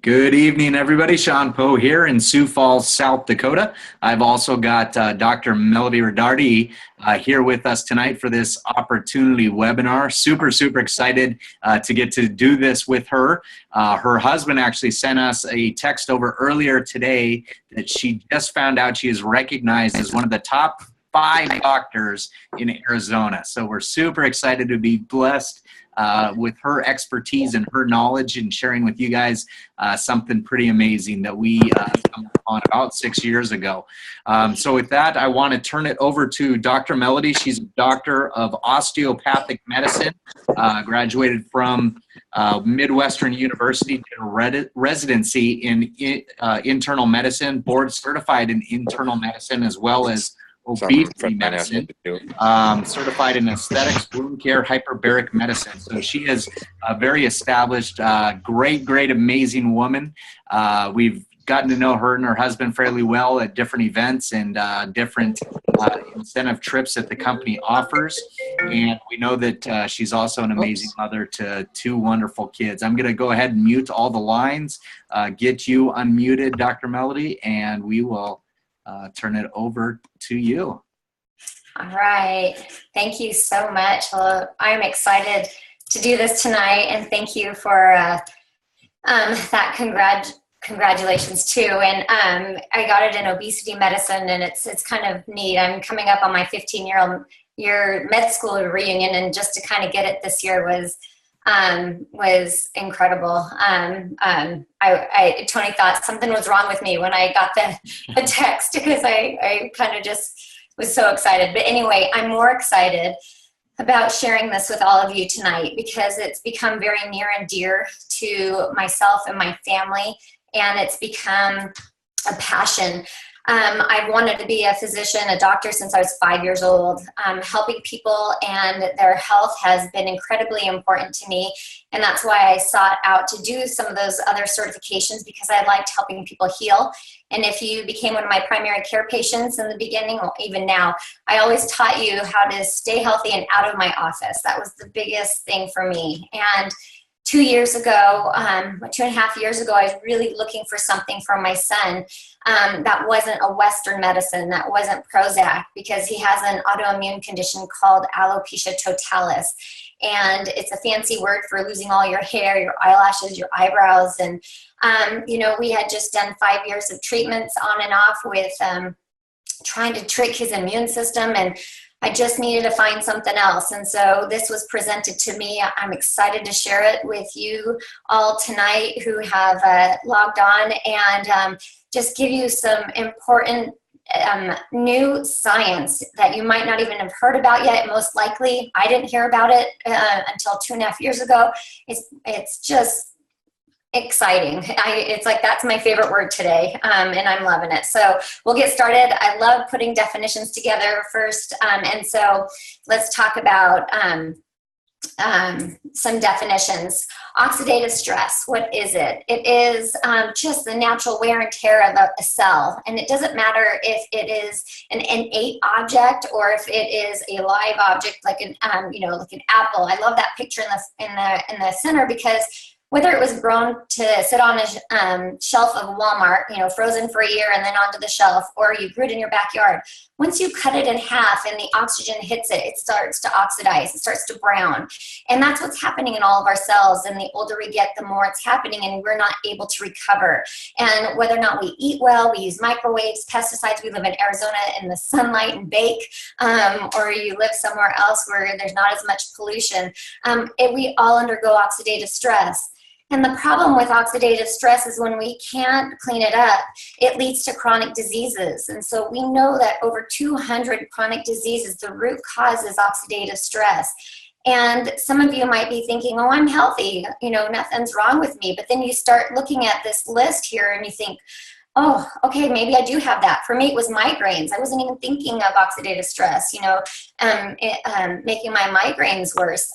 Good evening, everybody. Sean Poe here in Sioux Falls, South Dakota. I've also got Dr. Melody Redardi here with us tonight for this opportunity webinar. Super excited to get to do this with her. Her husband actually sent us a text over earlier today that she just found out she is recognized as one of the top 5 doctors in Arizona. So we're super excited to be blessed with her expertise and her knowledge and sharing with you guys something pretty amazing that we stumbled upon about 6 years ago. So with that, I want to turn it over to Dr. Melody. She's a doctor of osteopathic medicine, graduated from Midwestern University, did a residency in internal medicine, board certified in internal medicine, as well as obesity medicine, certified in aesthetics, wound care, hyperbaric medicine. So she is a very established, great, amazing woman. We've gotten to know her and her husband fairly well at different events and different incentive trips that the company offers. And we know that she's also an amazing mother to 2 wonderful kids. I'm going to go ahead and mute all the lines, get you unmuted, Dr. Melody, and we will turn it over to you. All right. Thank you so much. Well, I'm excited to do this tonight, and thank you for that congratulations too. And I got it in obesity medicine, and it's kind of neat. I'm coming up on my 15-year med school reunion, and just to kind of get it this year was incredible. Tony thought something was wrong with me when I got the text, because I kind of just was so excited. But anyway, I'm more excited about sharing this with all of you tonight because it's become very near and dear to myself and my family, and it's become a passion. I've wanted to be a physician, a doctor, since I was 5 years old. Helping people and their health has been incredibly important to me, and that's why I sought out to do some of those other certifications, because I liked helping people heal. And if you became one of my primary care patients in the beginning, or even now, I always taught you how to stay healthy and out of my office. That was the biggest thing for me. And 2 years ago, 2.5 years ago, I was really looking for something for my son that wasn't a Western medicine, that wasn't Prozac, because he has an autoimmune condition called alopecia totalis. And it's a fancy word for losing all your hair, your eyelashes, your eyebrows. And, we had just done 5 years of treatments on and off with trying to trick his immune system, and I just needed to find something else. And so this was presented to me. I'm excited to share it with you all tonight who have logged on, and just give you some important new science that you might not even have heard about yet. Most likely, I didn't hear about it until 2.5 years ago. It's just exciting. It's like, that's my favorite word today, and I'm loving it. So we'll get started. I love putting definitions together first, and so let's talk about some definitions. Oxidative stress, what is it? It is just the natural wear and tear of a cell, and it doesn't matter if it is an innate object or if it is a live object, like an like an apple. I love that picture in the center, because whether it was grown to sit on a shelf of Walmart, frozen for a year and then onto the shelf, or you grew it in your backyard, once you cut it in half and the oxygen hits it, it starts to oxidize, it starts to brown. And that's what's happening in all of our cells. And the older we get, the more it's happening, and we're not able to recover. And whether or not we eat well, we use microwaves, pesticides, we live in Arizona in the sunlight and bake, or you live somewhere else where there's not as much pollution, we all undergo oxidative stress. And the problem with oxidative stress is when we can't clean it up, it leads to chronic diseases. And so we know that over 200 chronic diseases, the root cause is oxidative stress. And some of you might be thinking, oh, I'm healthy, nothing's wrong with me. But then you start looking at this list here and you think, oh, okay, maybe I do have that. For me, it was migraines. I wasn't even thinking of oxidative stress, making my migraines worse.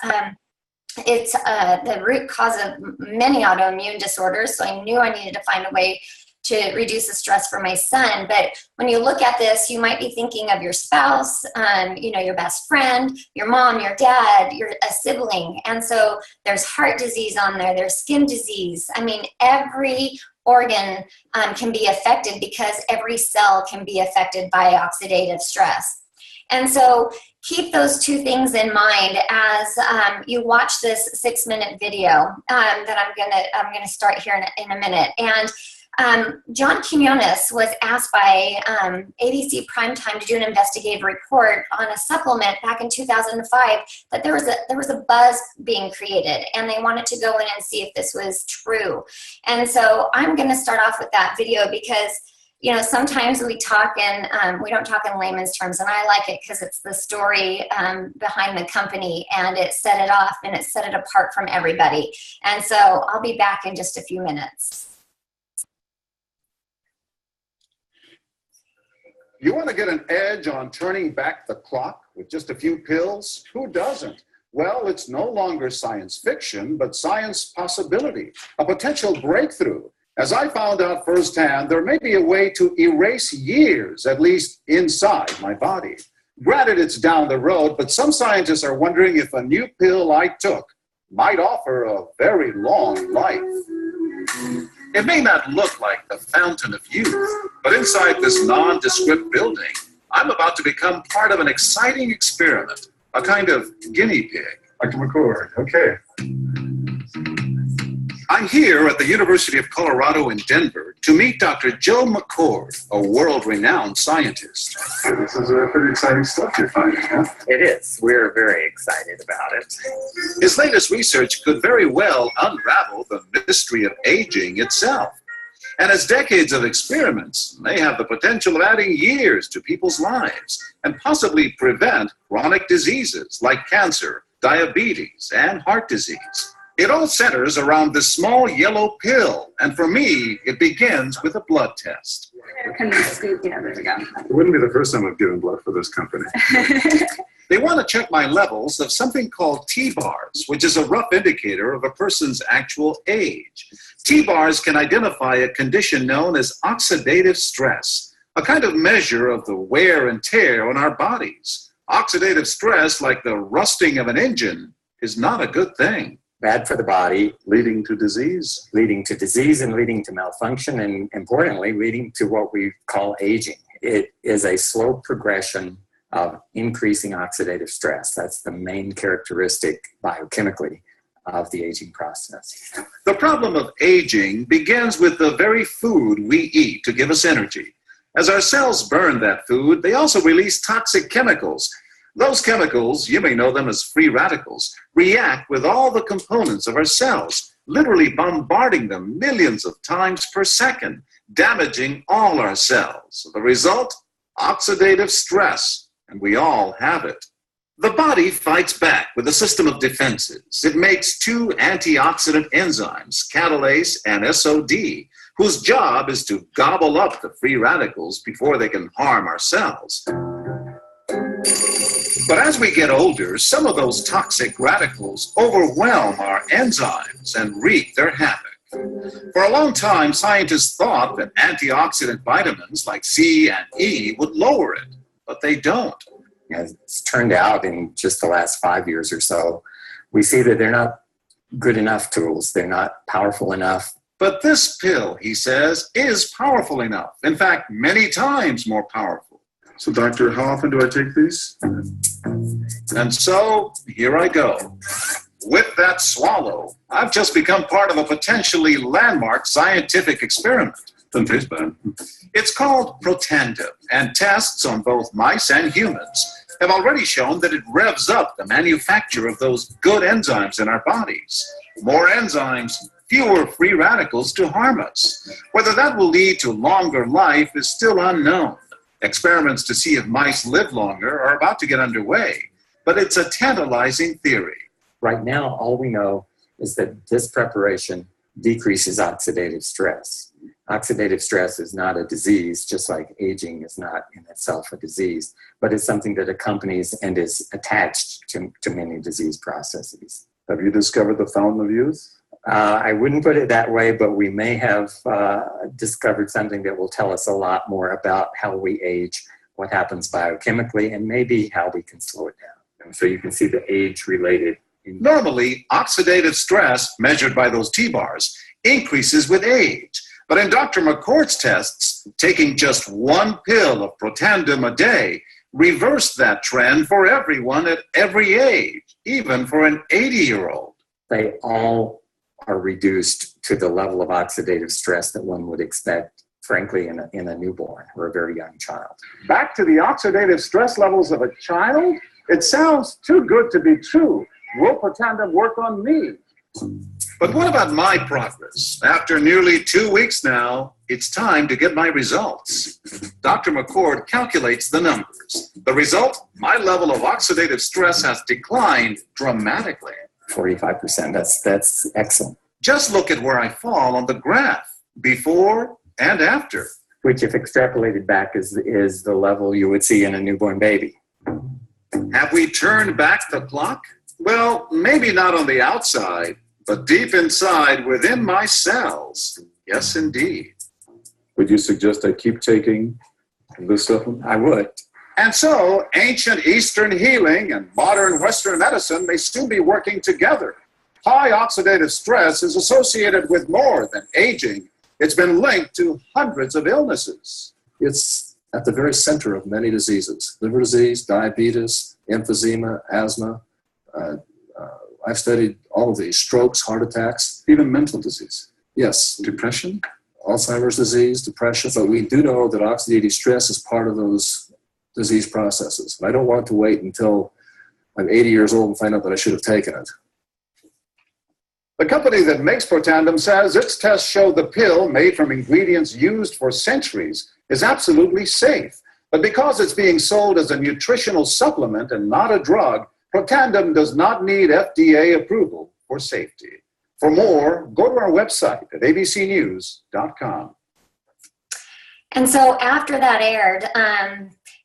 It's the root cause of many autoimmune disorders, so I knew I needed to find a way to reduce the stress for my son. But when you look at this, you might be thinking of your spouse, your best friend, your mom, your dad, a sibling. And so there's heart disease on there, there's skin disease. I mean, every organ can be affected because every cell can be affected by oxidative stress. And so keep those two things in mind as you watch this 6-minute video that I'm gonna start here in a minute. And John Quinones was asked by ABC Primetime to do an investigative report on a supplement back in 2005 that there was a buzz being created, and they wanted to go in and see if this was true. And so I'm going to start off with that video because sometimes we don't talk in layman's terms, and I like it because it's the story behind the company, and it set it off and it set it apart from everybody. And so I'll be back in just a few minutes. You want to get an edge on turning back the clock with just a few pills? Who doesn't? Well, it's no longer science fiction, but science possibility, a potential breakthrough. As I found out firsthand, there may be a way to erase years, at least inside my body. Granted, it's down the road, but some scientists are wondering if a new pill I took might offer a very long life. It may not look like the fountain of youth, but inside this nondescript building, I'm about to become part of an exciting experiment, a kind of guinea pig. Dr. McCord, okay. I'm here at the University of Colorado in Denver to meet Dr. Joe McCord, a world-renowned scientist. This is pretty exciting stuff you're finding, huh? It is. We're very excited about it. His latest research could very well unravel the mystery of aging itself. And his decades of experiments may have the potential of adding years to people's lives and possibly prevent chronic diseases like cancer, diabetes, and heart disease. It all centers around this small yellow pill, and for me, it begins with a blood test. There we go. It wouldn't be the first time I've given blood for this company. They want to check my levels of something called T-bars, which is a rough indicator of a person's actual age. T-bars can identify a condition known as oxidative stress, a kind of measure of the wear and tear on our bodies. Oxidative stress, like the rusting of an engine, is not a good thing. Bad for the body, Leading to disease. leading to disease and leading to malfunction, and importantly, leading to what we call aging. It is a slow progression of increasing oxidative stress. That's the main characteristic biochemically of the aging process. The problem of aging begins with the very food we eat to give us energy. As our cells burn that food, they also release toxic chemicals. Those chemicals, you may know them as free radicals, react with all the components of our cells, literally bombarding them millions of times per second, damaging all our cells. The result? Oxidative stress, and we all have it. The body fights back with a system of defenses. It makes two antioxidant enzymes, catalase and SOD, whose job is to gobble up the free radicals before they can harm our cells. But as we get older, some of those toxic radicals overwhelm our enzymes and wreak their havoc. For a long time, scientists thought that antioxidant vitamins like C and E would lower it, but they don't. As it's turned out in just the last 5 years or so, we see that they're not good enough tools. They're not powerful enough. But this pill, he says, is powerful enough. In fact, many times more powerful. So, doctor, how often do I take these? And so, here I go. With that swallow, I've just become part of a potentially landmark scientific experiment. Doesn't taste bad. It's called Protandim, and tests on both mice and humans have already shown that it revs up the manufacture of those good enzymes in our bodies. More enzymes, fewer free radicals to harm us. Whether that will lead to longer life is still unknown. Experiments to see if mice live longer are about to get underway, but it's a tantalizing theory. Right now, all we know is that this preparation decreases oxidative stress. Oxidative stress is not a disease, just like aging is not in itself a disease, but it's something that accompanies and is attached to many disease processes. Have you discovered the fountain of youth? I wouldn't put it that way, but we may have discovered something that will tell us a lot more about how we age, what happens biochemically, and maybe how we can slow it down. And so you can see the age-related. Normally, oxidative stress, measured by those T-bars, increases with age. But in Dr. McCord's tests, taking just one pill of Protandim a day reversed that trend for everyone at every age, even for an 80-year-old. They all are reduced to the level of oxidative stress that one would expect, frankly, in a newborn or a very young child. Back to the oxidative stress levels of a child? It sounds too good to be true. Will Protandim work on me? But what about my progress? After nearly 2 weeks now, it's time to get my results. Dr. McCord calculates the numbers. The result, my level of oxidative stress has declined dramatically. 45%, that's excellent. Just look at where I fall on the graph, before and after. Which, if extrapolated back, is the level you would see in a newborn baby. Have we turned back the clock? Well, maybe not on the outside, but deep inside within my cells. Yes, indeed. Would you suggest I keep taking this supplement? I would. And so, ancient Eastern healing and modern Western medicine may soon be working together. High oxidative stress is associated with more than aging. It's been linked to hundreds of illnesses. It's at the very center of many diseases: liver disease, diabetes, emphysema, asthma. I've studied all of these: strokes, heart attacks, Even mental disease. yes, Depression? Alzheimer's disease, depression. But we do know that oxidative stress is part of those disease processes. And I don't want to wait until I'm 80 years old and find out that I should have taken it. The company that makes Protandim says its tests show the pill, made from ingredients used for centuries, is absolutely safe. But because it's being sold as a nutritional supplement and not a drug, Protandim does not need FDA approval for safety. For more, go to our website at abcnews.com. And so after that aired,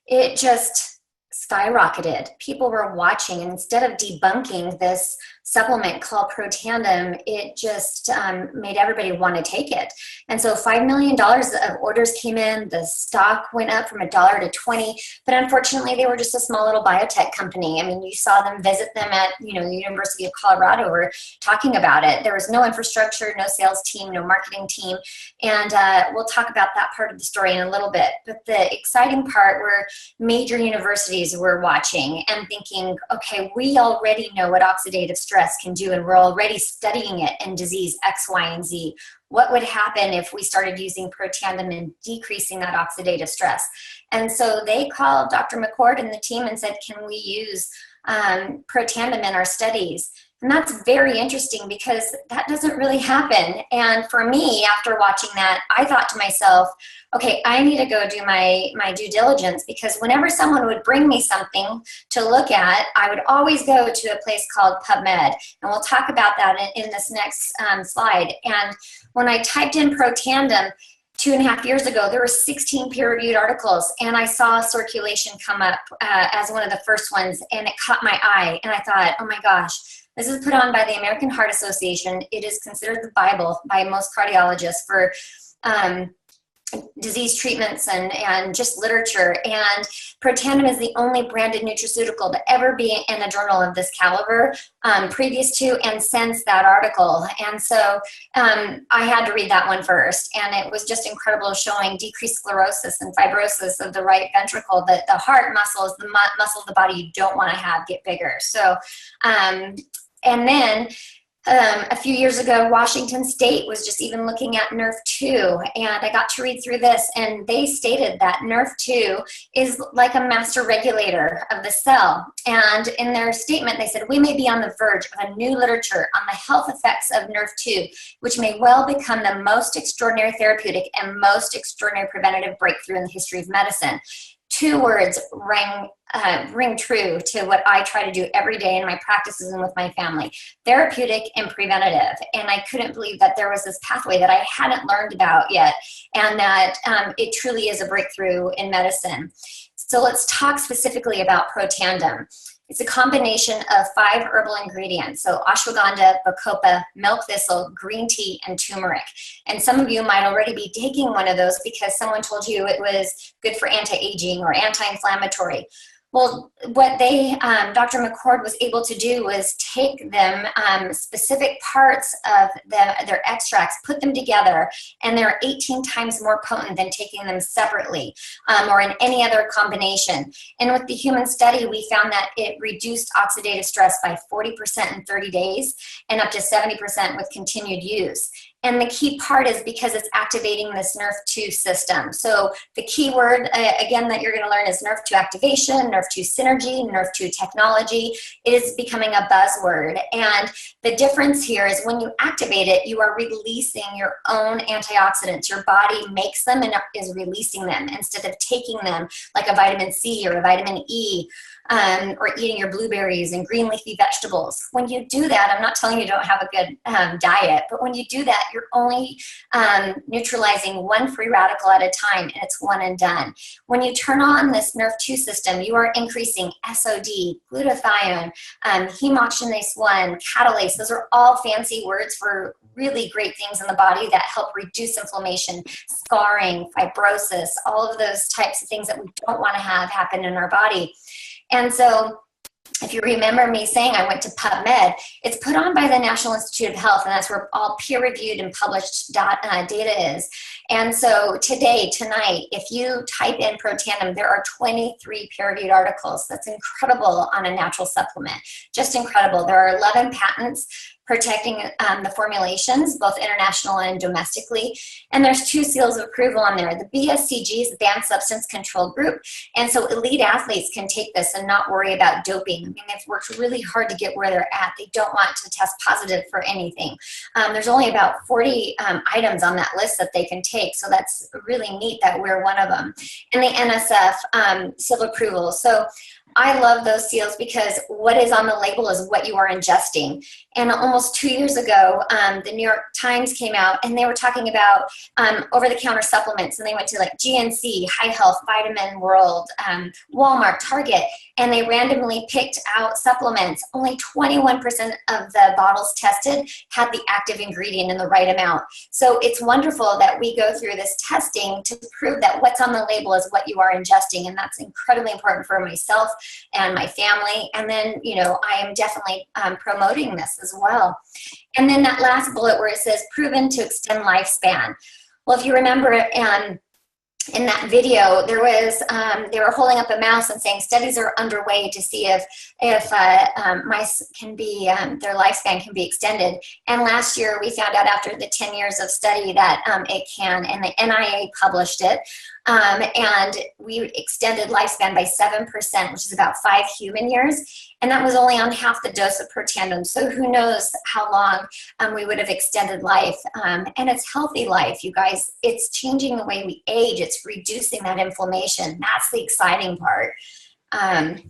it just skyrocketed. People were watching, and instead of debunking this supplement called Protandim, it just made everybody want to take it. And so $5 million of orders came in. The stock went up from $1 to $20, but unfortunately they were just a small little biotech company. I mean, you saw them visit them at, the University of Colorado. We're talking about it. There was no infrastructure, no sales team, no marketing team. And we'll talk about that part of the story in a little bit. But the exciting part were major universities were watching and thinking, okay, we already know what oxidative stress can do, and we're already studying it in disease X, Y, and Z. What would happen if we started using Protandim and decreasing that oxidative stress? And so they called Dr. McCord and the team and said, can we use Protandim in our studies? And that's very interesting because that doesn't really happen. And for me, after watching that, I thought to myself, okay, I need to go do my due diligence, because whenever someone would bring me something to look at, I would always go to a place called PubMed. And we'll talk about that in this next slide. And when I typed in Protandim 2.5 years ago, there were 16 peer-reviewed articles, and I saw Circulation come up as one of the first ones, and it caught my eye. And I thought, oh my gosh, this is put on by the American Heart Association. It is considered the Bible by most cardiologists for disease treatments and just literature. And Protandim is the only branded nutraceutical to ever be in a journal of this caliber, previous to and since that article. And so I had to read that one first. And it was just incredible, showing decreased sclerosis and fibrosis of the right ventricle. That the heart muscle is the muscle of the body you don't want to have get bigger. So, and then a few years ago, Washington State was just even looking at NRF2, and I got to read through this, and they stated that NRF2 is like a master regulator of the cell. And in their statement, they said, we may be on the verge of a new literature on the health effects of NRF2, which may well become the most extraordinary therapeutic and most extraordinary preventative breakthrough in the history of medicine. Two words ring true to what I try to do every day in my practices and with my family: therapeutic and preventative. And I couldn't believe that there was this pathway that I hadn't learned about yet, and that it truly is a breakthrough in medicine. So let's talk specifically about Protandim. It's a combination of 5 herbal ingredients. So ashwagandha, bacopa, milk thistle, green tea, and turmeric. And some of you might already be taking one of those because someone told you it was good for anti-aging or anti-inflammatory. Well, what Dr. McCord was able to do was take them, specific parts of their extracts, put them together, and they're 18 times more potent than taking them separately or in any other combination. And with the human study, we found that it reduced oxidative stress by 40% in 30 days and up to 70% with continued use. And the key part is because it's activating this NRF2 system. So the key word, again, that you're going to learn is NRF2 activation, NRF2 synergy, NRF2 technology. It is becoming a buzzword. And the difference here is when you activate it, you are releasing your own antioxidants. Your body makes them and is releasing them instead of taking them like a vitamin C or a vitamin E. Or eating your blueberries and green leafy vegetables. When you do that, I'm not telling you don't have a good diet, but when you do that, you're only neutralizing one free radical at a time, and it's one and done. When you turn on this NRF2 system, you are increasing SOD, glutathione, hemoxinase 1, catalase. Those are all fancy words for really great things in the body that help reduce inflammation, scarring, fibrosis, all of those types of things that we don't want to have happen in our body. And so if you remember me saying I went to PubMed, it's put on by the National Institute of Health, and that's where all peer-reviewed and published data is. And so tonight, if you type in Protandim, there are 23 peer-reviewed articles. That's incredible on a natural supplement, just incredible. There are 11 patents protecting the formulations, both international and domestically. And there's 2 seals of approval on there. The BSCG is the Banned Substance Control Group. And so elite athletes can take this and not worry about doping. I mean, they've worked really hard to get where they're at. They don't want to test positive for anything. There's only about 40 items on that list that they can take. So that's really neat that we're one of them. And the NSF seal approval. So I love those seals because what is on the label is what you are ingesting. And almost 2 years ago, the New York Times came out and they were talking about over-the-counter supplements. And they went to like GNC, High Health, Vitamin World, Walmart, Target, and they randomly picked out supplements. Only 21% of the bottles tested had the active ingredient in the right amount. So it's wonderful that we go through this testing to prove that what's on the label is what you are ingesting. And that's incredibly important for myself and my family. And then, you know, I am definitely promoting this as well. And then that last bullet where it says proven to extend lifespan. Well, if you remember in that video, there was they were holding up a mouse and saying studies are underway to see if mice can be their lifespan can be extended. And last year we found out after the 10 years of study that it can, and the NIA published it. And we extended lifespan by 7%, which is about 5 human years. And that was only on half the dose of Protandim. So who knows how long we would have extended life. And it's healthy life, you guys. It's changing the way we age. It's reducing that inflammation. That's the exciting part. And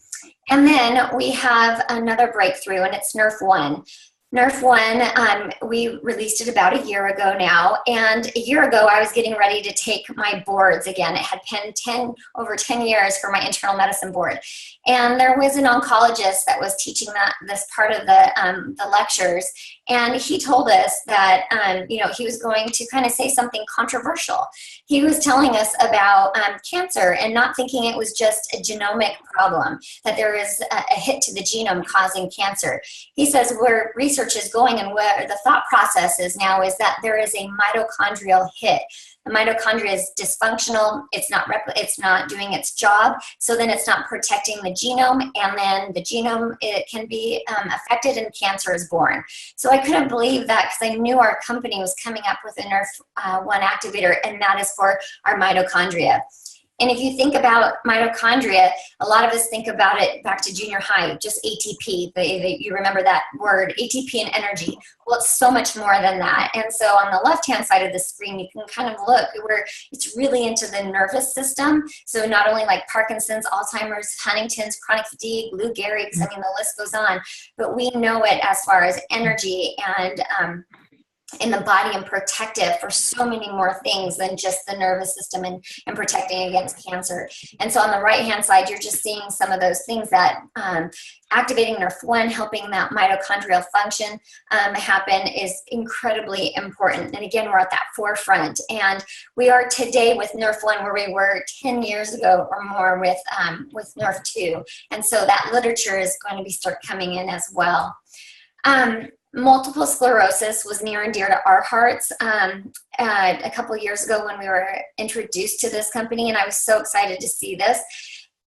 then we have another breakthrough, and it's NRF1. NRF1, we released it about a year ago now, and a year ago I was getting ready to take my boards again. It had been over 10 years for my internal medicine board, and there was an oncologist that was teaching this part of the lectures, and he told us that he was going to kind of say something controversial. He was telling us about cancer and not thinking it was just a genomic problem, that there is a hit to the genome causing cancer. He says where research is going and where the thought process is now is that there is a mitochondrial hit. The mitochondria is dysfunctional. It's not doing its job. So then it's not protecting the genome, and then the genome, it can be affected and cancer is born. So I couldn't believe that because I knew our company was coming up with a NRF1 activator, and that is for our mitochondria. And if you think about mitochondria, a lot of us think about it back to junior high, just ATP. You remember that word, ATP and energy. Well, it's so much more than that. And so on the left-hand side of the screen, you can kind of look where it's really into the nervous system. So not only like Parkinson's, Alzheimer's, Huntington's, chronic fatigue, Lou Gehrig's, I mean, the list goes on. But we know it as far as energy and in the body and protective for so many more things than just the nervous system and protecting against cancer. And so on the right-hand side, you're just seeing some of those things that activating NRF1, helping that mitochondrial function happen is incredibly important. And again, we're at that forefront. And we are today with NRF1 where we were 10 years ago or more with NRF2. And so that literature is going to be start coming in as well. Multiple sclerosis was near and dear to our hearts a couple of years ago when we were introduced to this company, and I was so excited to see this.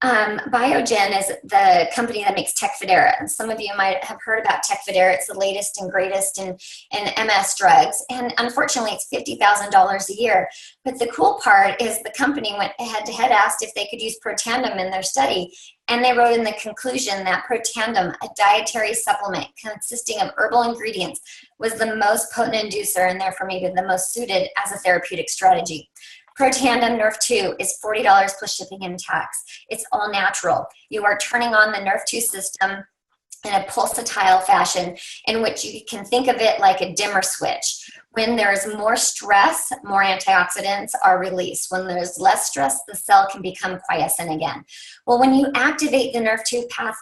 Biogen is the company that makes Tecfidera, and some of you might have heard about Tecfidera. It's the latest and greatest in MS drugs, and unfortunately it's $50,000 a year. But the cool part is the company went head-to-head, asked if they could use Protandim in their study, and they wrote in the conclusion that Protandim, a dietary supplement consisting of herbal ingredients, was the most potent inducer and therefore maybe the most suited as a therapeutic strategy. Protandim NRF2 is $40 plus shipping and tax. It's all natural. You are turning on the NRF2 system in a pulsatile fashion in which you can think of it like a dimmer switch. When there's more stress, more antioxidants are released. When there's less stress, the cell can become quiescent again. Well, when you activate the NRF2 path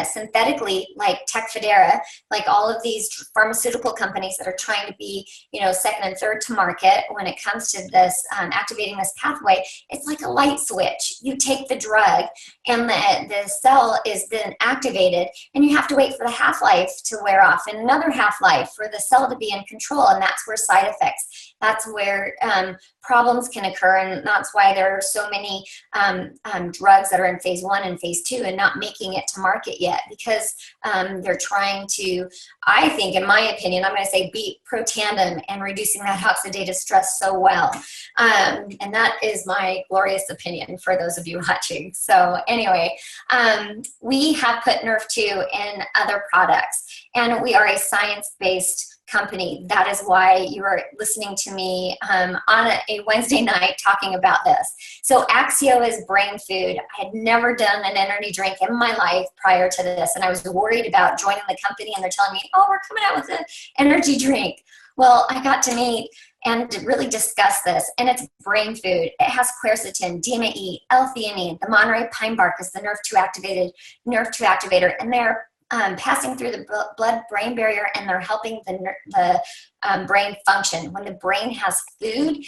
synthetically, like Tecfidera, like all of these pharmaceutical companies that are trying to be, second and third to market when it comes to this, activating this pathway, it's like a light switch. You take the drug and the cell is then activated, and you have to wait for the half-life to wear off and another half-life for the cell to be in control. And that's where side effects, that's where problems can occur, and that's why there are so many drugs that are in phase 1 and phase 2 and not making it to market yet, because they're trying to, I think, in my opinion, I'm going to say beat Protandim and reducing that oxidative stress so well. And that is my glorious opinion for those of you watching. So anyway, we have put NRF2 in other products, and we are a science-based company. That is why you are listening to me on a Wednesday night talking about this. So Axio is brain food. I had never done an energy drink in my life prior to this, and I was worried about joining the company, and they're telling me, oh, we're coming out with an energy drink. Well, I got to meet and to really discuss this, and it's brain food. It has quercetin, DMAE, L-theanine. The Monterey pine bark is the NRF2 activator, and they're passing through the blood-brain barrier, and they're helping the brain function. When the brain has food,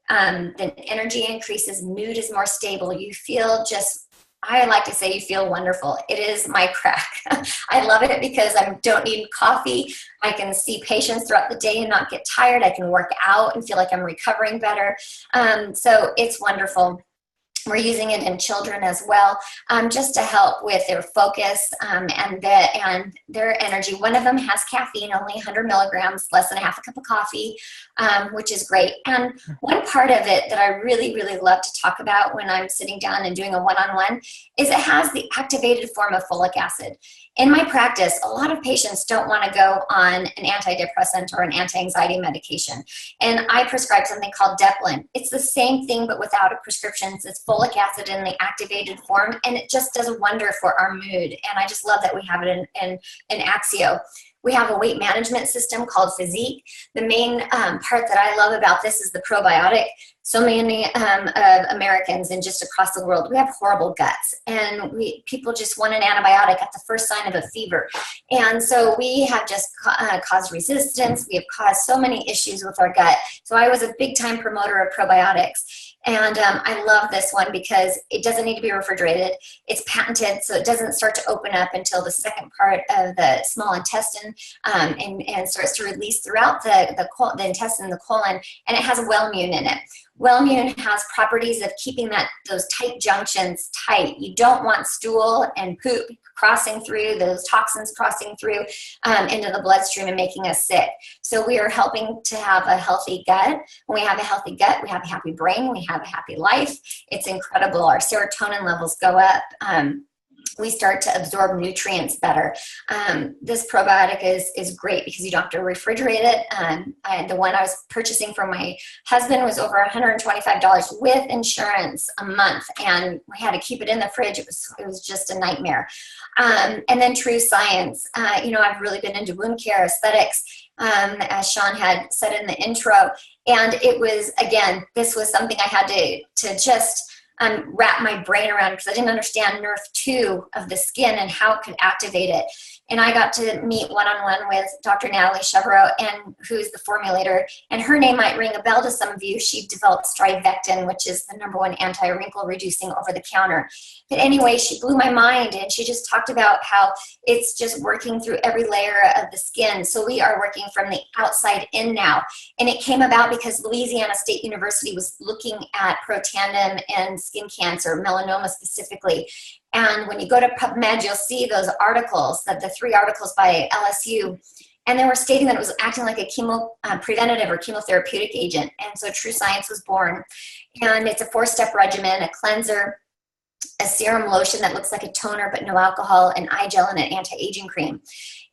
then energy increases, mood is more stable. You feel just, I like to say, you feel wonderful. It is my crack. I love it because I don't need coffee. I can see patients throughout the day and not get tired. I can work out and feel like I'm recovering better. So it's wonderful. We're using it in children as well, just to help with their focus and their energy. One of them has caffeine, only 100 milligrams, less than a half a cup of coffee, which is great. And one part of it that I really, really love to talk about when I'm sitting down and doing a one-on-one is it has the activated form of folic acid. In my practice, a lot of patients don't want to go on an antidepressant or an anti-anxiety medication. And I prescribe something called Deplin. It's the same thing, but without a prescription. It's folic acid in the activated form, and it just does a wonder for our mood. And I just love that we have it in Axio. We have a weight management system called Physique. The main part that I love about this is the probiotic. So many Americans and just across the world, we have horrible guts, and people just want an antibiotic at the first sign of a fever. And so we have just caused resistance. We have caused so many issues with our gut. So I was a big time promoter of probiotics. And I love this one because it doesn't need to be refrigerated. It's patented, so it doesn't start to open up until the second part of the small intestine and starts to release throughout the intestine, the colon, and it has Wellmune in it. Wellmune has properties of keeping those tight junctions tight. You don't want stool and poop crossing through, those toxins crossing through into the bloodstream and making us sick. So we are helping to have a healthy gut. When we have a healthy gut, we have a happy brain, we have a happy life. It's incredible. Our serotonin levels go up. We start to absorb nutrients better. This probiotic is great because you don't have to refrigerate it. The one I was purchasing for my husband was over $125 with insurance a month, and we had to keep it in the fridge. It was just a nightmare. And then True Science. I've really been into wound care, aesthetics, as Sean had said in the intro. And it was, again, this was something I had to just wrap my brain around, because I didn't understand NRF2 of the skin and how it could activate it. And I got to meet one-on-one with Dr. Natalie Chevreau, and who's the formulator, and her name might ring a bell to some of you. She developed Strivectin, which is the #1 anti-wrinkle reducing over the counter. But anyway, she blew my mind, and she just talked about how it's just working through every layer of the skin. So we are working from the outside in now. And it came about because Louisiana State University was looking at protandem and skin cancer, melanoma specifically. And when you go to PubMed, you'll see those articles, the 3 articles by LSU, and they were stating that it was acting like a preventative or chemotherapeutic agent. And so True Science was born. And it's a 4-step regimen, a cleanser, a serum lotion that looks like a toner but no alcohol, an eye gel, and an anti-aging cream.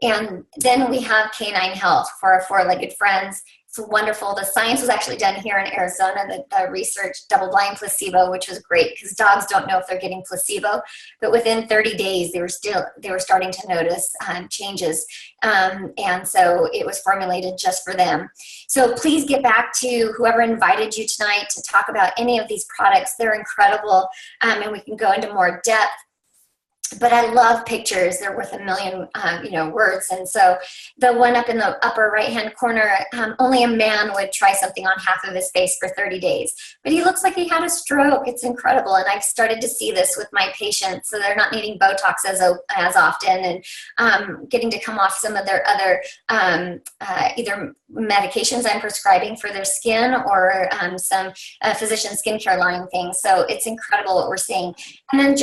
And then we have Canine Health for our 4-legged friends. It's wonderful. The science was actually done here in Arizona, the research, double-blind placebo, which was great because dogs don't know if they're getting placebo. But within 30 days, they were starting to notice changes. And so it was formulated just for them. So please get back to whoever invited you tonight to talk about any of these products. They're incredible, and we can go into more depth. But I love pictures. They're worth a million, words. And so the one up in the upper right-hand corner, only a man would try something on half of his face for 30 days. But he looks like he had a stroke. It's incredible. And I've started to see this with my patients. So they're not needing Botox as often, and getting to come off some of their other either medications I'm prescribing for their skin, or some physician skincare line things. So it's incredible what we're seeing. And then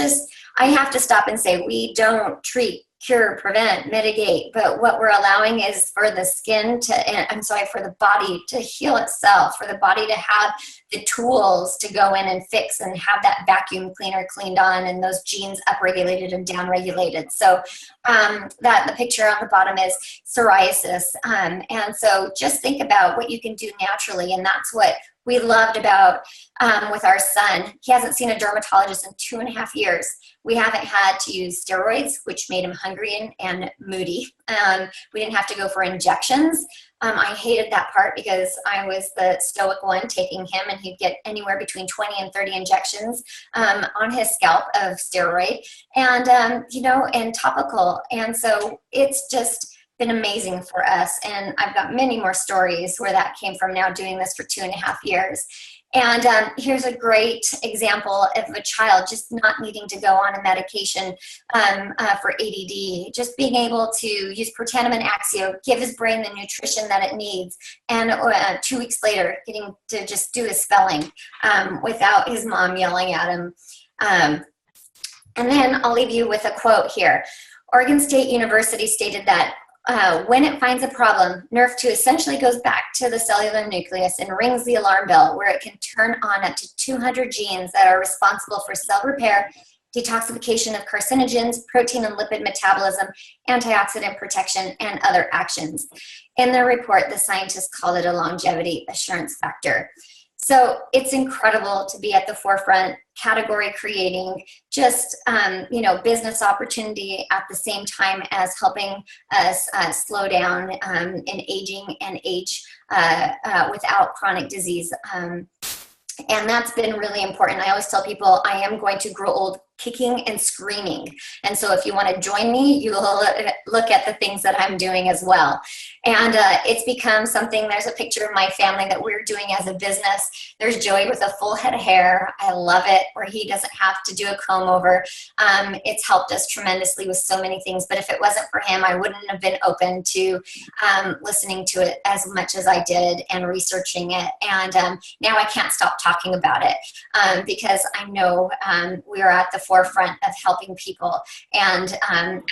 I have to stop and say, we don't treat, cure, prevent, mitigate, but what we're allowing is for the skin for the body to heal itself, for the body to have the tools to go in and fix and have that vacuum cleaner cleaned on and those genes upregulated and downregulated. So the picture on the bottom is psoriasis. And so just think about what you can do naturally, and that's what we loved about with our son. He hasn't seen a dermatologist in 2.5 years. We haven't had to use steroids, which made him hungry and moody. We didn't have to go for injections. I hated that part because I was the stoic one taking him, and he'd get anywhere between 20 and 30 injections on his scalp of steroid and, and topical. And so it's just been amazing for us. And I've got many more stories where that came from now doing this for 2.5 years. And here's a great example of a child just not needing to go on a medication for ADD, just being able to use Protandim and Axio, give his brain the nutrition that it needs, and 2 weeks later getting to just do his spelling without his mom yelling at him. And then I'll leave you with a quote here. Oregon State University stated that when it finds a problem, NRF2 essentially goes back to the cellular nucleus and rings the alarm bell, where it can turn on up to 200 genes that are responsible for cell repair, detoxification of carcinogens, protein and lipid metabolism, antioxidant protection, and other actions. In their report, the scientists called it a longevity assurance factor. So it's incredible to be at the forefront, category creating, just, business opportunity at the same time as helping us slow down in aging and age without chronic disease. And that's been really important. I always tell people I am going to grow old kicking and screaming. And so if you want to join me, you will look at the things that I'm doing as well. And it's become something, there's a picture of my family that we're doing as a business. There's Joey with a full head of hair. I love it, where he doesn't have to do a comb over. It's helped us tremendously with so many things. But if it wasn't for him, I wouldn't have been open to listening to it as much as I did and researching it. And now I can't stop talking about it because I know we are at the forefront of helping people. And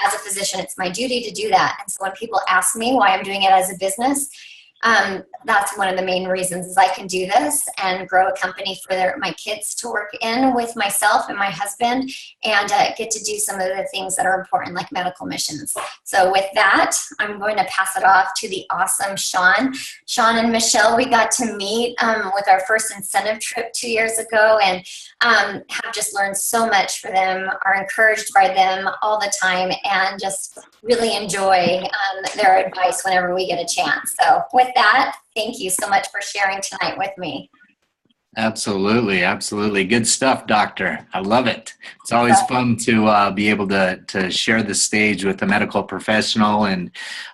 as a physician, it's my duty to do that. And so when people ask me why I'm doing it as a business, That's one of the main reasons is I can do this and grow a company for my kids to work in with myself and my husband, and get to do some of the things that are important, like medical missions. So with that, I'm going to pass it off to the awesome Sean. Sean and Michelle, we got to meet with our first incentive trip 2 years ago, and have just learned so much from them, are encouraged by them all the time, and just really enjoy their advice whenever we get a chance. So with that, thank you so much for sharing tonight with me. Absolutely. Absolutely. Good stuff, Doctor. I love it. It's always fun to be able to share the stage with a medical professional. And,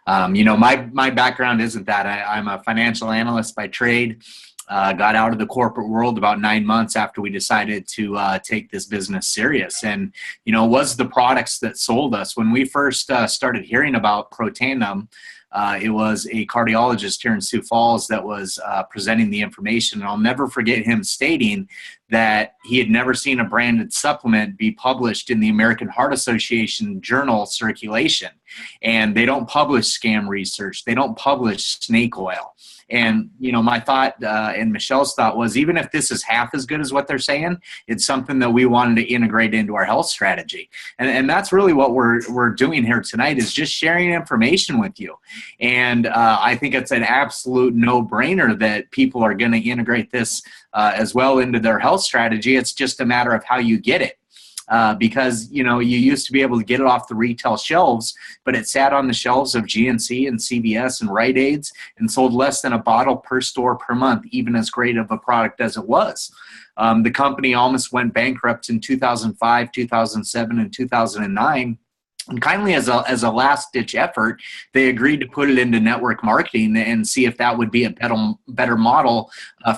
my background isn't that. I'm a financial analyst by trade. Got out of the corporate world about 9 months after we decided to take this business serious. And, it was the products that sold us. When we first started hearing about Protandim, it was a cardiologist here in Sioux Falls that was presenting the information. And I'll never forget him stating that he had never seen a branded supplement be published in the American Heart Association journal circulation. And they don't publish scam research. They don't publish snake oil. And, my thought and Michelle's thought was, even if this is half as good as what they're saying, it's something that we wanted to integrate into our health strategy. And that's really what we're doing here tonight, is just sharing information with you. And I think it's an absolute no-brainer that people are going to integrate this as well into their health strategy. It's just a matter of how you get it. Because, you used to be able to get it off the retail shelves, but it sat on the shelves of GNC and CVS and Rite Aids and sold less than a bottle per store per month, even as great of a product as it was. The company almost went bankrupt in 2005, 2007, and 2009. And kindly, as a last-ditch effort, they agreed to put it into network marketing and see if that would be a better model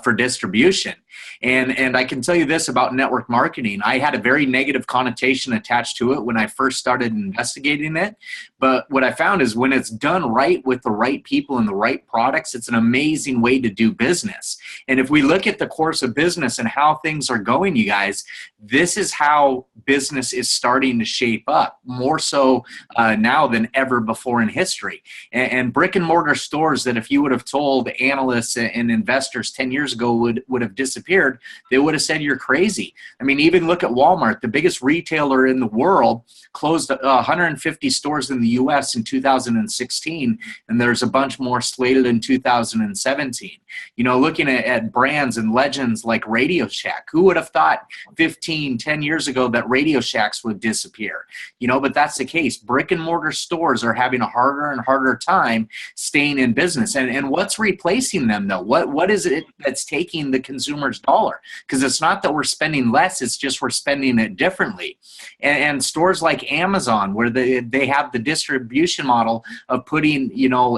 for distribution. And I can tell you this about network marketing. I had a very negative connotation attached to it when I first started investigating it. But what I found is when it's done right with the right people and the right products, it's an amazing way to do business. And if we look at the course of business and how things are going, you guys, this is how business is starting to shape up, more so now than ever before in history. And brick and mortar stores that if you would have told analysts and investors 10 years ago would have disappeared, they would have said you're crazy. I mean, even look at Walmart, the biggest retailer in the world, closed 150 stores in the U.S. in 2016, and there's a bunch more slated in 2017. Looking at brands and legends like Radio Shack, who would have thought 10 years ago that Radio Shacks would disappear? But that's the case. Brick and mortar stores are having a harder and harder time staying in business. And what's replacing them, though? What is it that's taking the consumer's dollar? Because it's not that we're spending less, it's just we're spending it differently. And stores like Amazon, where they have the distribution model of putting,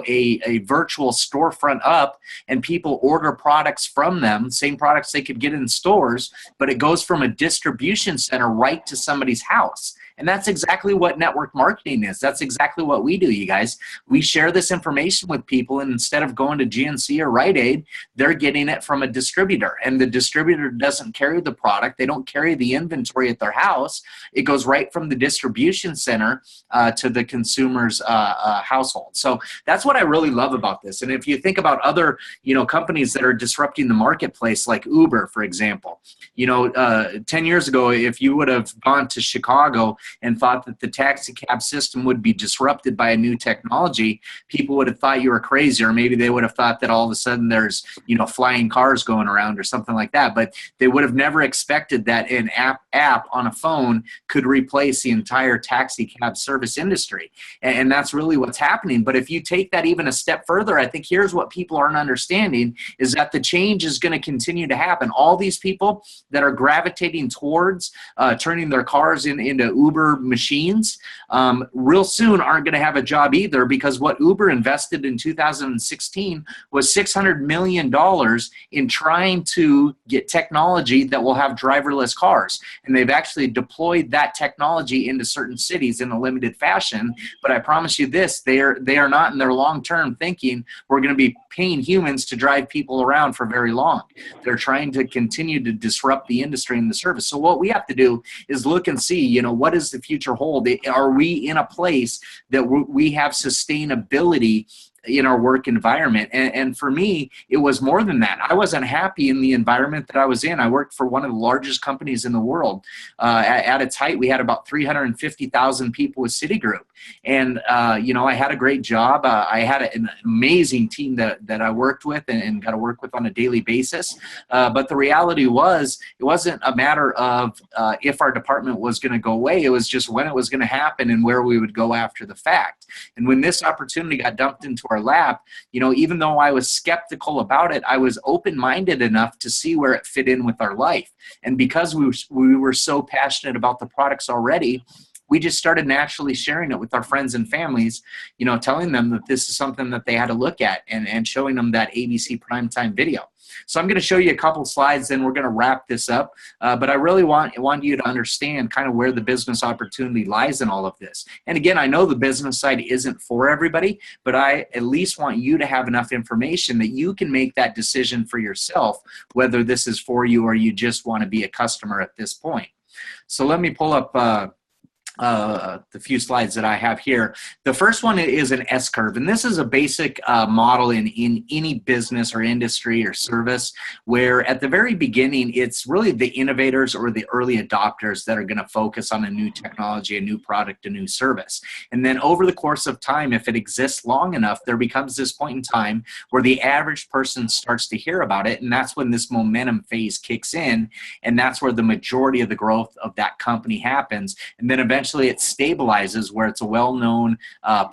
a virtual storefront up and people order products from them, same products they could get in stores, but it goes from a distribution center right to somebody's house. And that's exactly what network marketing is. That's exactly what we do, you guys. We share this information with people, and instead of going to GNC or Rite Aid, they're getting it from a distributor. And the distributor doesn't carry the product. They don't carry the inventory at their house. It goes right from the distribution center to the consumer's household. So that's what I really love about this. And if you think about other, companies that are disrupting the marketplace, like Uber, for example, 10 years ago, if you would have gone to Chicago and thought that the taxi cab system would be disrupted by a new technology, people would have thought you were crazy, or maybe they would have thought that all of a sudden there's, flying cars going around or something like that. But they would have never expected that an app on a phone could replace the entire taxi cab service industry. And that's really what's happening. But if you take that even a step further, I think here's what people aren't understanding is that the change is going to continue to happen. All these people that are gravitating towards turning their cars into Uber machines real soon aren't going to have a job either, because what Uber invested in 2016 was $600 million in trying to get technology that will have driverless cars. And they've actually deployed that technology into certain cities in a limited fashion. But I promise you this, they are not in their long-term thinking we're going to be paying humans to drive people around for very long. They're trying to continue to disrupt the industry and the service. So what we have to do is look and see, what does the future hold? Are we in a place that we have sustainability in our work environment. And for me, it was more than that. I wasn't happy in the environment that I was in. I worked for one of the largest companies in the world. At its height, we had about 350,000 people with Citigroup. And, I had a great job. I had an amazing team that I worked with and got to work with on a daily basis. But the reality was, it wasn't a matter of if our department was going to go away. It was just when it was going to happen and where we would go after the fact. And when this opportunity got dumped into our lap, even though I was skeptical about it, I was open-minded enough to see where it fit in with our life. And because we were so passionate about the products already, we just started naturally sharing it with our friends and families, telling them that this is something that they had to look at and showing them that ABC primetime video. So I'm going to show you a couple slides, then we're going to wrap this up. But I really want you to understand kind of where the business opportunity lies in all of this. And again, I know the business side isn't for everybody, but I at least want you to have enough information that you can make that decision for yourself, whether this is for you or you just want to be a customer at this point. So let me pull up the few slides that I have here. The first one is an S-curve, and this is a basic model in any business or industry or service where at the very beginning, it's really the innovators or the early adopters that are going to focus on a new technology, a new product, a new service. And then over the course of time, if it exists long enough, there becomes this point in time where the average person starts to hear about it, and that's when this momentum phase kicks in, and that's where the majority of the growth of that company happens. And then eventually it stabilizes where it's a well-known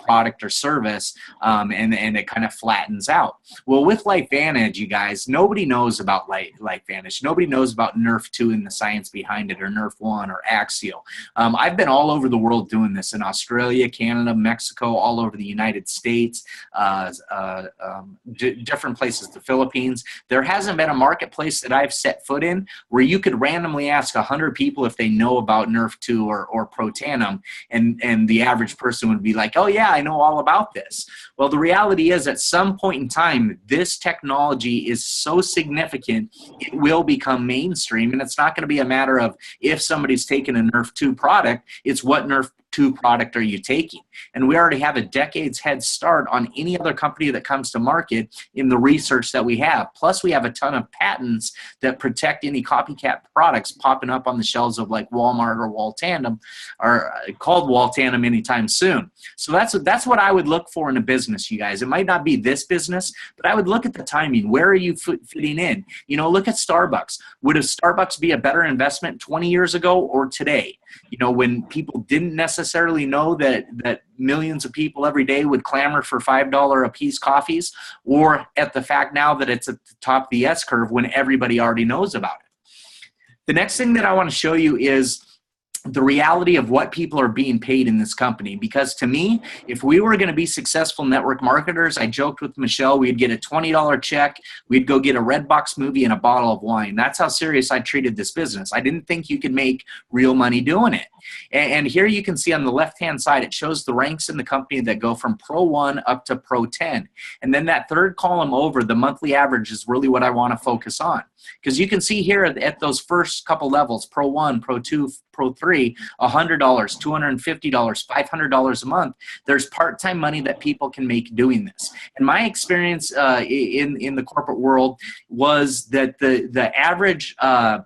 product or service, and it kind of flattens out. Well, with Lifevantage, you guys, nobody knows about Lifevantage. Nobody knows about Nerf 2 and the science behind it, or Nerf 1 or Axial. I've been all over the world doing this, in Australia, Canada, Mexico, all over the United States, different places, the Philippines. There hasn't been a marketplace that I've set foot in where you could randomly ask 100 people if they know about Nerf 2 or Pro Tandem, and the average person would be like, oh yeah, I know all about this. Well, the reality is at some point in time, this technology is so significant, it will become mainstream, and it's not going to be a matter of if somebody's taken a Nerf 2 product, it's what Nerf 2 product are you taking? And we already have a decade's head start on any other company that comes to market in the research that we have. Plus, we have a ton of patents that protect any copycat products popping up on the shelves of like Walmart or Wall Tandem, or called Wall Tandem anytime soon. So that's what I would look for in a business, you guys. It might not be this business, but I would look at the timing. Where are you fitting in? Look at Starbucks. Would a Starbucks be a better investment 20 years ago or today? When people didn't necessarily know that millions of people every day would clamor for $5 a piece coffees, or at the fact now that it's at the top of the S-curve when everybody already knows about it. The next thing that I want to show you is the reality of what people are being paid in this company. Because to me, if we were going to be successful network marketers, I joked with Michelle, we'd get a $20 check, we'd go get a Redbox movie and a bottle of wine. That's how serious I treated this business. I didn't think you could make real money doing it. And here you can see on the left-hand side, it shows the ranks in the company that go from Pro 1 up to Pro 10. And then that third column over, the monthly average, is really what I want to focus on. Because you can see here at those first couple levels, Pro 1, Pro 2, Pro 3, $100, $250, $500 a month, there's part-time money that people can make doing this. And my experience in the corporate world was that the average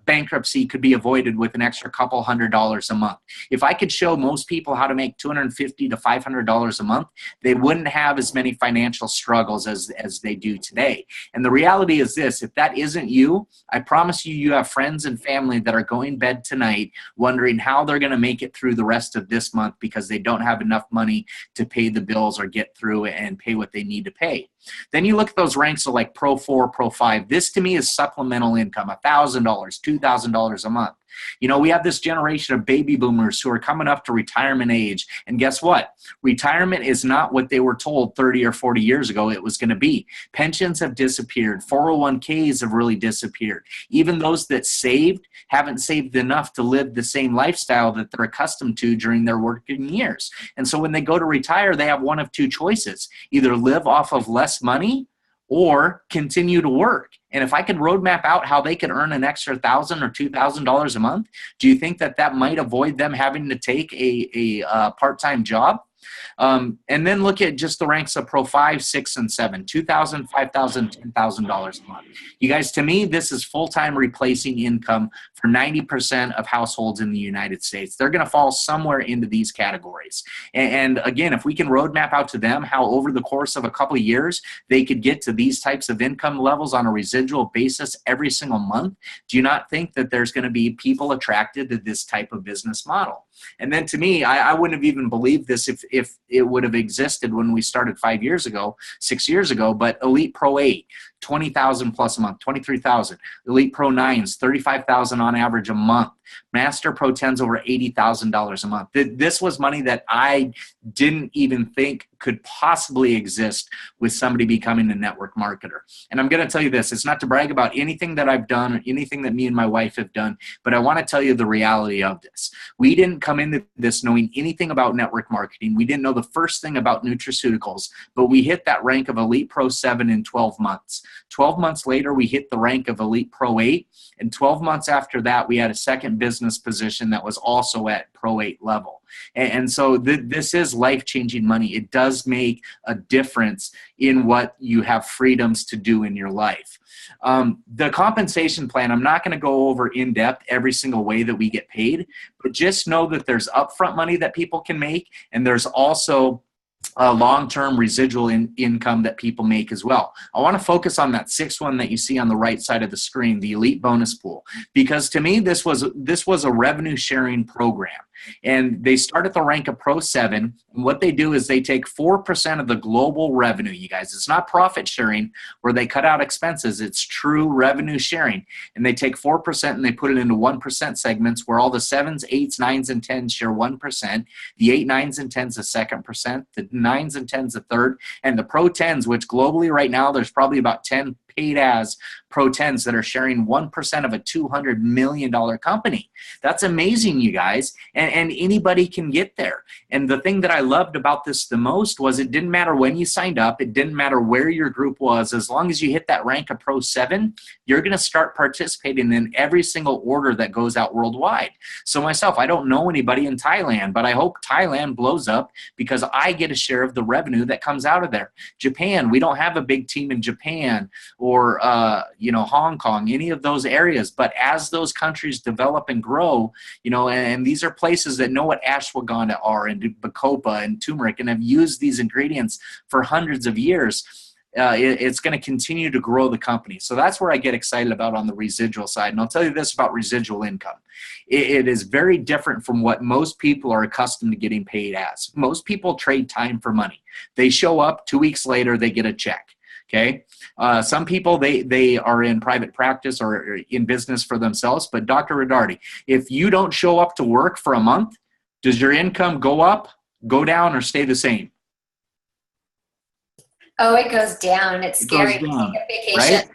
bankruptcy could be avoided with an extra couple $100 a month. If I could show most people how to make $250 to $500 a month, they wouldn't have as many financial struggles as they do today. And the reality is this: if that isn't you, I promise you have friends and family that are going to bed tonight wondering how they're going to make it through the rest of this month because they don't have enough money to pay the bills or get through and pay what they need to pay. Then you look at those ranks of like Pro 4, Pro 5. This to me is supplemental income, $1,000, $2,000 a month. We have this generation of baby boomers who are coming up to retirement age. And guess what? Retirement is not what they were told 30 or 40 years ago it was going to be. Pensions have disappeared. 401ks have really disappeared. Even those that saved haven't saved enough to live the same lifestyle that they're accustomed to during their working years. And so when they go to retire, they have one of two choices: either live off of less money or continue to work. And if I could roadmap out how they could earn an extra $1,000 or $2,000 a month, do you think that might avoid them having to take a part-time job? And then look at just the ranks of Pro 5, 6, and 7, $2,000, $5,000, $10,000 a month. You guys, to me, this is full-time replacing income for 90% of households in the United States. They're going to fall somewhere into these categories. And again, if we can roadmap out to them how over the course of a couple of years, they could get to these types of income levels on a residual basis every single month, do you not think that there's going to be people attracted to this type of business model? And then to me, I wouldn't have even believed this if it would have existed when we started 5 years ago, 6 years ago, but Elite Pro 8, 20,000 plus a month, 23,000. Elite Pro 9s, 35,000 on average a month. Master Pro 10s over $80,000 a month. This was money that I didn't even think could possibly exist with somebody becoming a network marketer. And I'm going to tell you this, it's not to brag about anything that I've done or anything that me and my wife have done, but I want to tell you the reality of this. We didn't come into this knowing anything about network marketing. We didn't know the first thing about nutraceuticals, but we hit that rank of Elite Pro 7 in 12 months. 12 months later, we hit the rank of Elite Pro 8, and 12 months after that, we had a second business position that was also at Pro 8 level. And so this is life-changing money. It does make a difference in what you have freedoms to do in your life. The compensation plan, I'm not going to go over in depth every single way that we get paid, but just know that there's upfront money that people can make, and there's also long-term residual income that people make as well. I want to focus on that sixth one that you see on the right side of the screen, the Elite Bonus Pool, because to me this was a revenue sharing program. And they start at the rank of Pro 7. And what they do is they take 4% of the global revenue, you guys. It's not profit sharing where they cut out expenses. It's true revenue sharing. And they take 4% and they put it into 1% segments where all the 7s, 8s, 9s, and 10s share 1%. The 8, 9s, and 10s a second percent. The 9s and 10s a third. And the Pro 10s, which globally right now there's probably about 10 paid as Pro 10s that are sharing 1% of a $200 million company. That's amazing, you guys. And anybody can get there. And the thing that I loved about this the most was it didn't matter when you signed up. It didn't matter where your group was. As long as you hit that rank of Pro 7, you're going to start participating in every single order that goes out worldwide. So myself, I don't know anybody in Thailand, but I hope Thailand blows up because I get a share of the revenue that comes out of there. Japan, we don't have a big team in Japan or Hong Kong, any of those areas. But as those countries develop and grow, and these are places that know what ashwagandha are and bacopa and turmeric and have used these ingredients for hundreds of years, it's going to continue to grow the company. So that's where I get excited about on the residual side. And I'll tell you this about residual income. It is very different from what most people are accustomed to getting paid as. Most people trade time for money. They show up, 2 weeks later, they get a check. Okay. Some people, they are in private practice or in business for themselves. But Dr. Ridardi, if you don't show up to work for a month, does your income go up, go down, or stay the same? Oh, it goes down. It's scary to take a vacation. Right?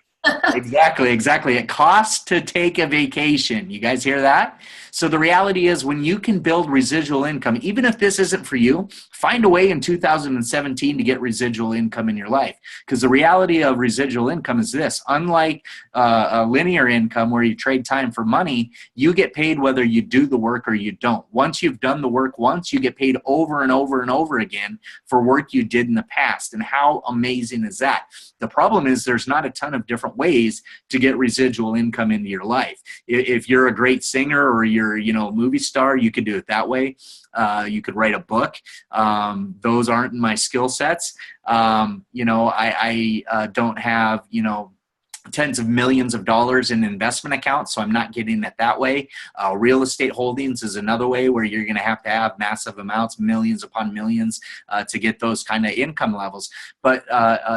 Exactly. It costs to take a vacation. You guys hear that? So the reality is when you can build residual income, even if this isn't for you, find a way in 2017 to get residual income in your life. Because the reality of residual income is this. Unlike a linear income where you trade time for money, you get paid whether you do the work or you don't. Once you've done the work once, you get paid over and over and over again for work you did in the past. And how amazing is that? The problem is there's not a ton of different ways to get residual income into your life. If you're a great singer or you're a movie star, you could do it that way. You could write a book. Those aren't in my skill sets. I don't have, tens of millions of dollars in investment accounts, so I'm not getting it that way. Real estate holdings is another way where you're going to have massive amounts, millions upon millions, to get those kind of income levels. But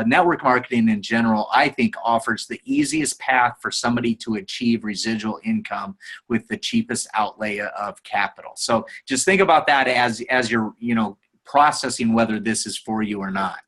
network marketing in general, I think, offers the easiest path for somebody to achieve residual income with the cheapest outlay of capital. So just think about that as you're, processing whether this is for you or not.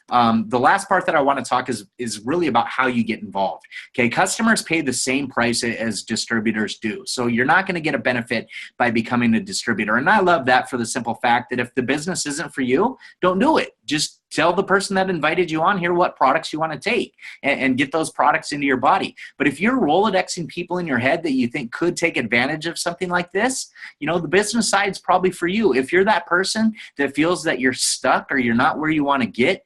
The last part that I want to talk is really about how you get involved. Okay, customers pay the same price as distributors do. So you're not going to get a benefit by becoming a distributor. And I love that for the simple fact that if the business isn't for you, don't do it. Just tell the person that invited you on here what products you want to take and get those products into your body. But if you're Rolodexing people in your head that you think could take advantage of something like this, the business side's probably for you. If you're that person that feels that you're stuck or you're not where you want to get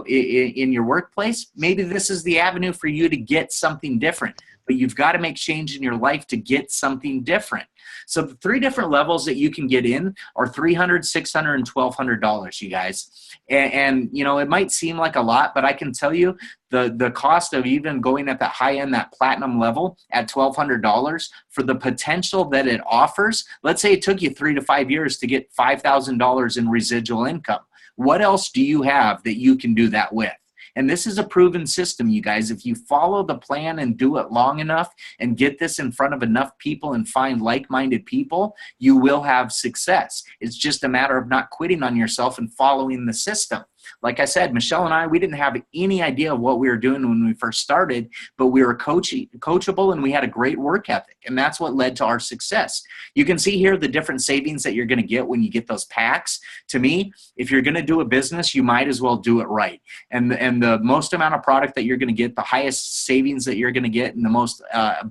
in your workplace, maybe this is the avenue for you to get something different. But you've got to make change in your life to get something different. So the 3 different levels that you can get in are $300, $600, and $1,200, you guys. And it might seem like a lot, but I can tell you the cost of even going at that high end, that platinum level at $1,200 for the potential that it offers. Let's say it took you 3 to 5 years to get $5,000 in residual income. What else do you have that you can do that with? And this is a proven system, you guys. If you follow the plan and do it long enough and get this in front of enough people and find like-minded people, you will have success. It's just a matter of not quitting on yourself and following the system. Like I said, Michelle and I, we didn't have any idea of what we were doing when we first started, but we were coachable and we had a great work ethic. And that's what led to our success. You can see here the different savings that you're going to get when you get those packs. To me, if you're going to do a business, you might as well do it right. And the most amount of product that you're going to get, the highest savings that you're going to get, and the most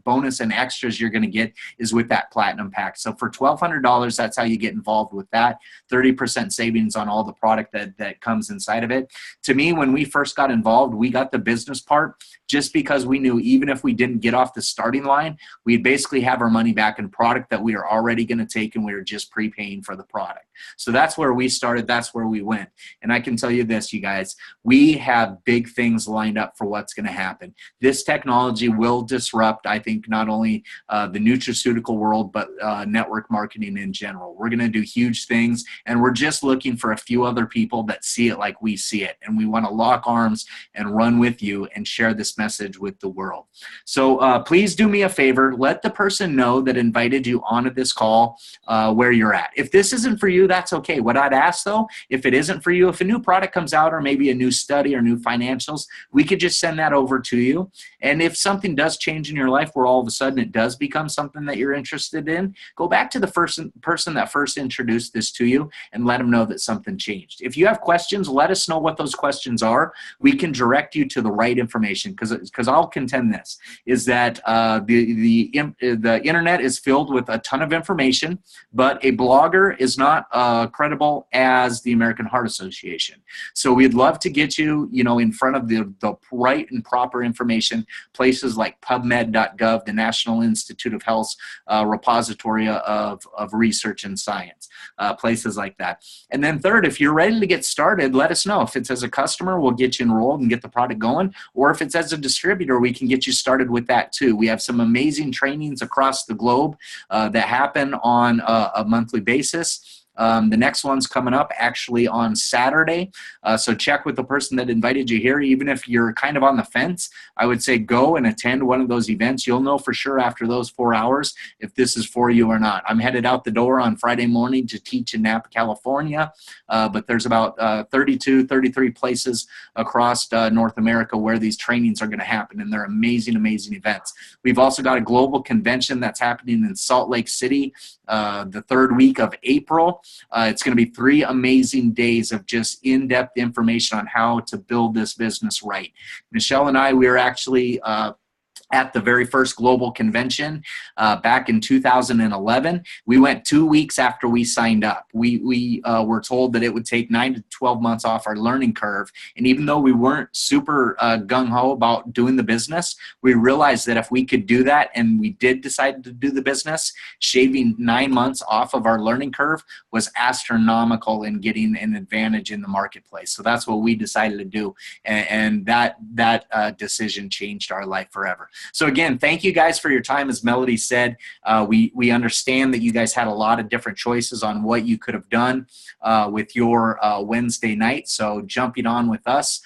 bonus and extras you're going to get is with that platinum pack. So for $1,200, that's how you get involved with that. 30% savings on all the product that comes inside of it. To me, when we first got involved, we got the business part just because we knew even if we didn't get off the starting line, we'd basically have our money back in product that we were already going to take, and we were just prepaying for the product. So that's where we started. That's where we went. And I can tell you this, you guys, we have big things lined up for what's going to happen. This technology will disrupt, I think, not only the nutraceutical world, but network marketing in general. We're going to do huge things, and we're just looking for a few other people that see it like we see it. And we want to lock arms and run with you and share this message with the world. So please do me a favor. Let the person know that invited you onto this call where you're at. If this isn't for you, that's okay. What I'd ask though, if it isn't for you, if a new product comes out or maybe a new study or new financials, we could just send that over to you. And if something does change in your life where all of a sudden it does become something that you're interested in, go back to the person that first introduced this to you and let them know that something changed. If you have questions, let us know what those questions are. We can direct you to the right information, because I'll contend this, is that the internet is filled with a ton of information, but a blogger is not credible as the American Heart Association. So we'd love to get you, in front of the right and proper information, places like PubMed.gov, the National Institute of Health's repository of research and science, places like that. And then third, if you're ready to get started, let us know. If it's as a customer, we'll get you enrolled and get the product going. Or if it's as a distributor, we can get you started with that too. We have some amazing trainings across the globe that happen on a monthly basis. The next one's coming up actually on Saturday. So check with the person that invited you here. Even if you're kind of on the fence, I would say go and attend one of those events. You'll know for sure after those 4 hours if this is for you or not. I'm headed out the door on Friday morning to teach in Napa, California. But there's about 33 places across North America where these trainings are going to happen. And they're amazing, amazing events. We've also got a global convention that's happening in Salt Lake City the third week of April. It's going to be 3 amazing days of just in-depth information on how to build this business right. Michelle and I, we are actually at the very first global convention back in 2011. We went 2 weeks after we signed up. We were told that it would take 9 to 12 months off our learning curve. And even though we weren't super gung-ho about doing the business, we realized that if we could do that, and we did decide to do the business, shaving 9 months off of our learning curve was astronomical in getting an advantage in the marketplace. So that's what we decided to do. And that decision changed our life forever. So again, thank you guys for your time. As Melody said, we understand that you guys had a lot of different choices on what you could have done with your Wednesday night. So jumping on with us,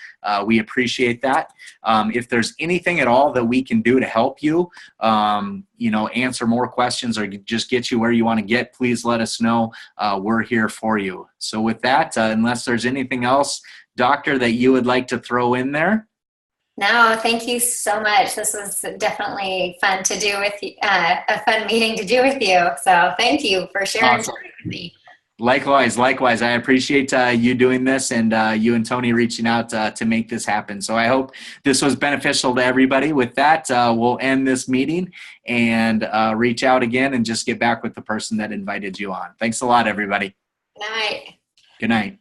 we appreciate that. If there's anything at all that we can do to help you, answer more questions or just get you where you want to get, please let us know. We're here for you. So with that, unless there's anything else, doctor, that you would like to throw in there? No, thank you so much. This was definitely fun to do with you, a fun meeting to do with you. So thank you for sharing Awesome. with me. Likewise. I appreciate you doing this, and you and Tony reaching out to make this happen. So I hope this was beneficial to everybody. With that, we'll end this meeting and reach out again and just get back with the person that invited you on. Thanks a lot, everybody. Good night. Good night.